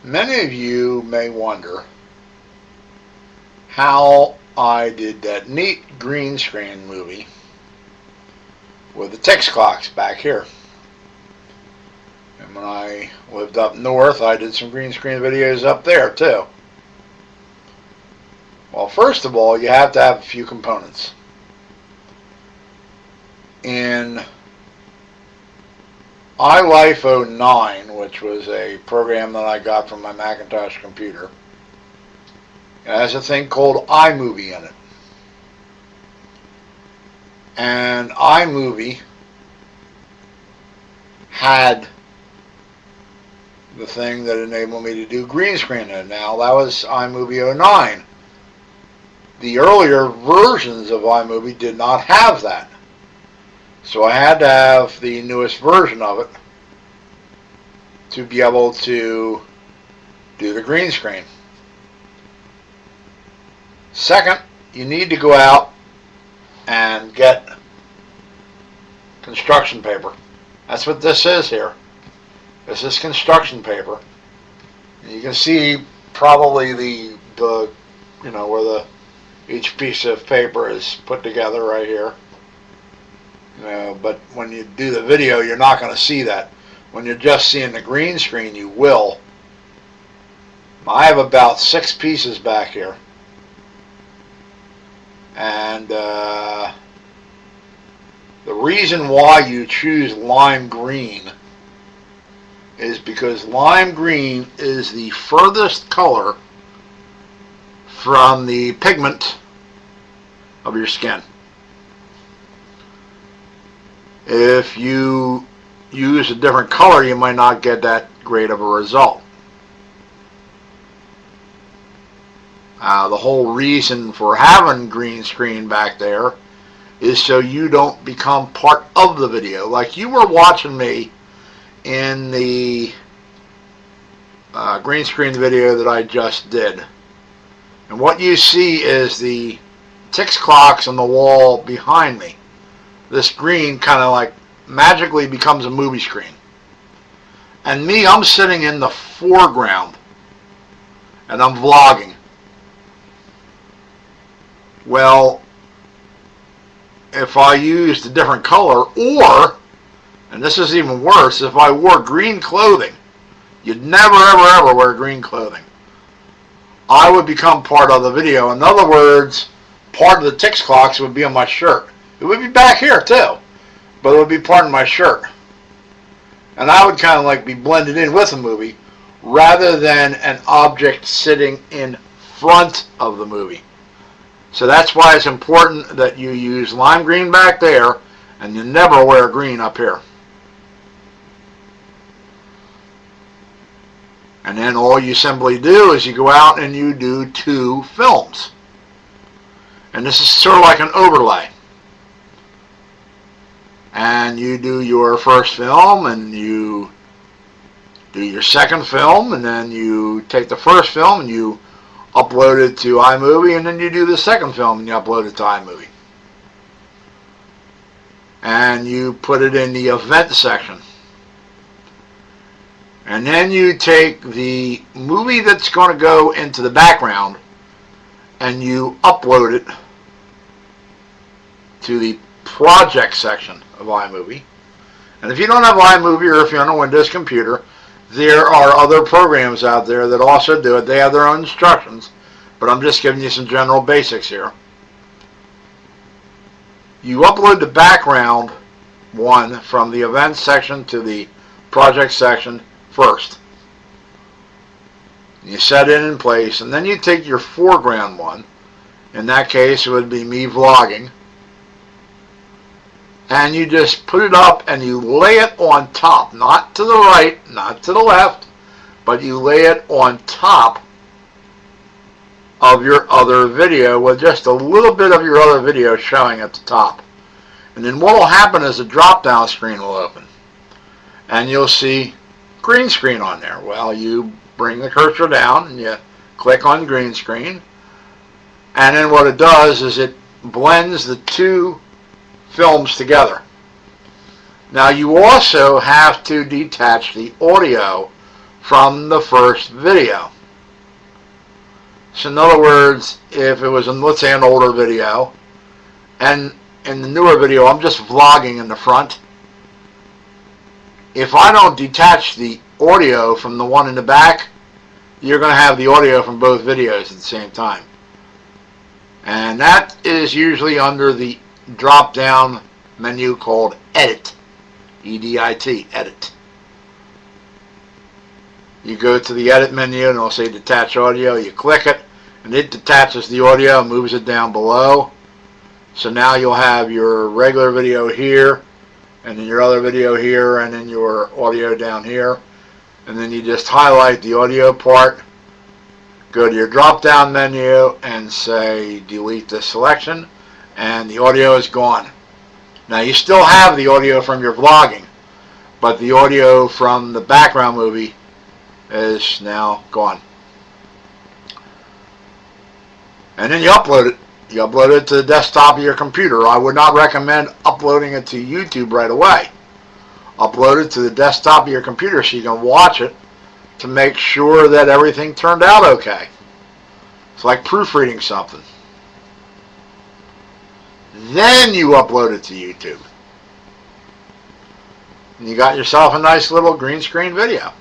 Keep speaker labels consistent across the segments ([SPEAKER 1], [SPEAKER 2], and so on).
[SPEAKER 1] Many of you may wonder how I did that neat green screen movie with the Tix clocks back here. And when I lived up north, I did some green screen videos up there too. Well, first of all, you have to have a few components. In iLife 09, which was a program that I got from my Macintosh computer, it has a thing called iMovie in it. And iMovie had the thing that enabled me to do green screen in it. Now, that was iMovie 09. The earlier versions of iMovie did not have that. So I had to have the newest version of it to be able to do the green screen. Second, you need to go out and get construction paper. That's what this is here. This is construction paper. And you can see probably the where each piece of paper is put together right here. But when you do the video, you're not going to see that. When you're just seeing the green screen, you will. I have about 6 pieces back here. And the reason why you choose lime green is because lime green is the furthest color from the pigment of your skin. If you use a different color, you might not get that great of a result. The whole reason for having green screen back there is so you don't become part of the video. Like you were watching me in the green screen video that I just did. And what you see is the Tix clocks on the wall behind me. This green kind of like magically becomes a movie screen. And me, I'm sitting in the foreground and I'm vlogging. Well, if I used a different color, or, and this is even worse, if I wore green clothing, you'd never ever wear green clothing, I would become part of the video. In other words, part of the Tix clocks would be on my shirt. It would be back here too, but it would be part of my shirt. And I would kind of like be blended in with the movie rather than an object sitting in front of the movie. So that's why it's important that you use lime green back there and you never wear green up here. And then all you simply do is you go out and you do 2 films. And this is sort of like an overlay. And you do your first film and you do your second film, and then you take the first film and you upload it to iMovie, and then you do the second film and you upload it to iMovie. And you put it in the event section. And then you take the movie that's going to go into the background and you upload it to the project section of iMovie. And if you don't have iMovie, or if you're on a Windows computer, there are other programs out there that also do it. They have their own instructions, but I'm just giving you some general basics here. You upload the background one from the events section to the project section first. You set it in place, and then you take your foreground one. In that case, it would be me vlogging. And you just put it up and you lay it on top, not to the right, not to the left, but you lay it on top of your other video with just a little bit of your other video showing at the top. And then what will happen is a drop-down screen will open. And you'll see green screen on there. Well, you bring the cursor down and you click on green screen. And then what it does is it blends the 2 films together. Now you also have to detach the audio from the first video. So in other words, if it was, let's say, an older video, and in the newer video I'm just vlogging in the front, if I don't detach the audio from the one in the back, you're going to have the audio from both videos at the same time. And that is usually under the drop down menu called Edit. E-D-I-T, Edit. You go to the Edit menu and it'll say Detach Audio. You click it and it detaches the audio and moves it down below. So now you'll have your regular video here, and then your other video here, and then your audio down here. And then you just highlight the audio part, go to your drop down menu and say delete this selection, and the audio is gone. Now you still have the audio from your vlogging, but the audio from the background movie is now gone. And then you upload it. You upload it to the desktop of your computer. I would not recommend uploading it to YouTube right away. Upload it to the desktop of your computer so you can watch it to make sure that everything turned out okay. It's like proofreading something. Then you upload it to YouTube. And you got yourself a nice little green screen video.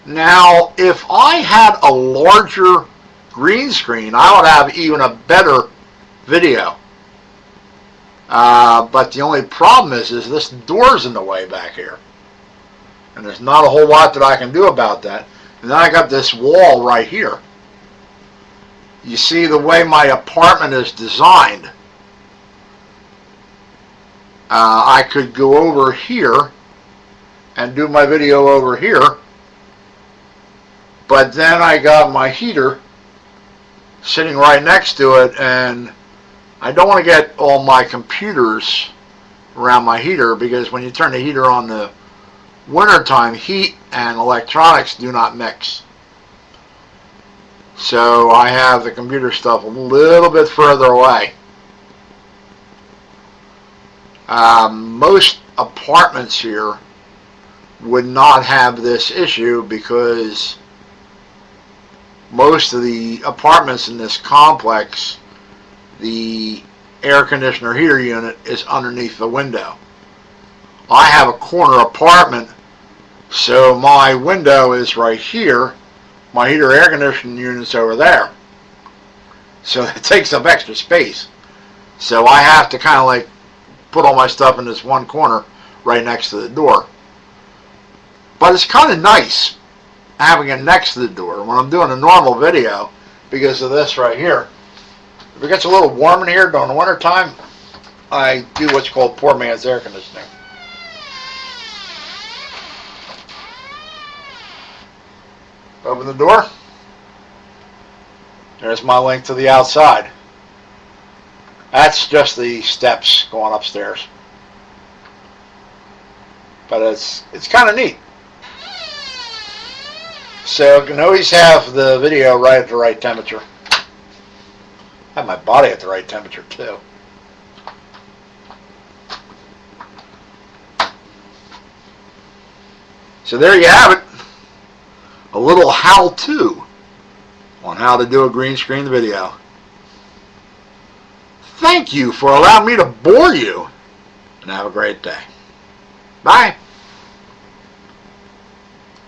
[SPEAKER 1] Now, if I had a larger green screen, I would have even a better video. But the only problem is this door's in the way back here. And there's not a whole lot that I can do about that. And then I got this wall right here. You see the way my apartment is designed. I could go over here and do my video over here. But then I got my heater sitting right next to it, and I don't want to get all my computers around my heater, because when you turn the heater on in the wintertime, heat and electronics do not mix. So I have the computer stuff a little bit further away. Most apartments here would not have this issue, because most of the apartments in this complex, the air conditioner heater unit is underneath the window. I have a corner apartment, so my window is right here. My heater air conditioning unit's over there. So it takes up extra space. So I have to kind of like put all my stuff in this one corner right next to the door. But it's kind of nice having it next to the door when I'm doing a normal video, because of this right here. If it gets a little warm in here during the winter time, I do what's called poor man's air conditioning. Open the door. There's my link to the outside. That's just the steps going upstairs. But it's kind of neat. So you can always have the video right at the right temperature. I have my body at the right temperature too. So there you have it. A little how-to on how to do a green screen video. Thank you for allowing me to bore you, and have a great day. Bye.